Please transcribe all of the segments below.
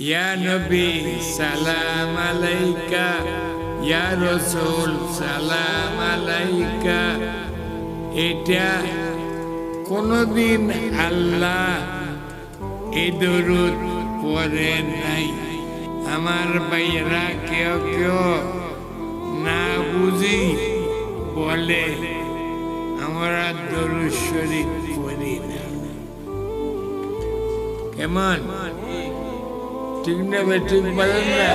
ইয়া নবী সালাম আলাইকা, ইয়া রাসূল সালাম আলাইকা। এটা কোনদিন আল্লাহ এই দরুদ পড়ে নাই। আমার ভাইরা কেউ কেউ না বুঝি বলে আমরা দরুদ শরীফ পড়ি না। কেমন ঠিক না? ঠিক বলেন না?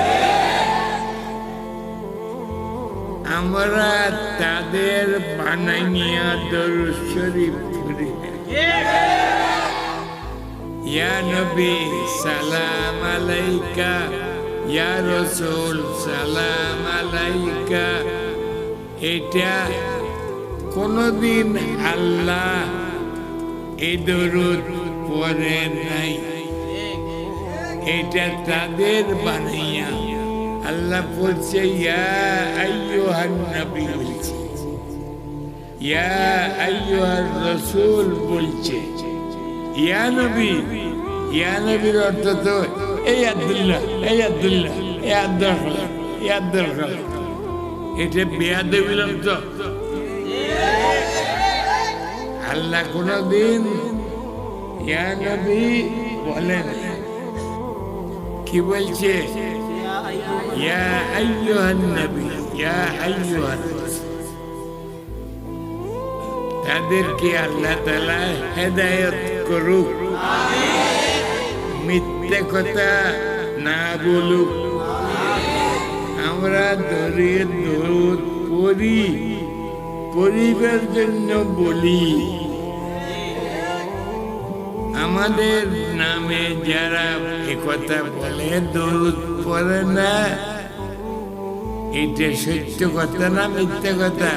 আমরা তাদের বানাইয়া দরুদ শরীফ পড়ি না। ইয়া নবী সালাম আলাইকা, ইয়া রাসূল সালাম আলাইকা। এটা কোনদিন আল্লাহ এই দরুদ পড়ে নাই। এটা তাদের বানাইয়া আল্লাহ বলছে ইয়া আইয়ুহান নবী বলছে, ইয়া আইয়ুহার রাসূল বলছে। ইয়া নবী, ইয়া নবীর অর্থ তো এই আব্দুল্লাহ, এই আব্দুল্লাহ, এই আব্দুল খালেক, এই আব্দুল খালেক। এটা বেয়াদবির অর্থ। আল্লাহ কোনদিন ইয়া নবী বলেন, কি বলছে? ইয়া আইয়ুহান নবী, ইয়া আইয়ুহার রাসূল। তাদেরকে আল্লাহ তাআলা হেদায়েত করুক, মিথ্যে কথা না বলুক। আমরা দরুদ পড়ি, পরিবার জন্য বলি। আমাদের নামে যারা একথা বলে দরুদ পড়ে না, এটা সত্য কথা না মিথ্যে কথা?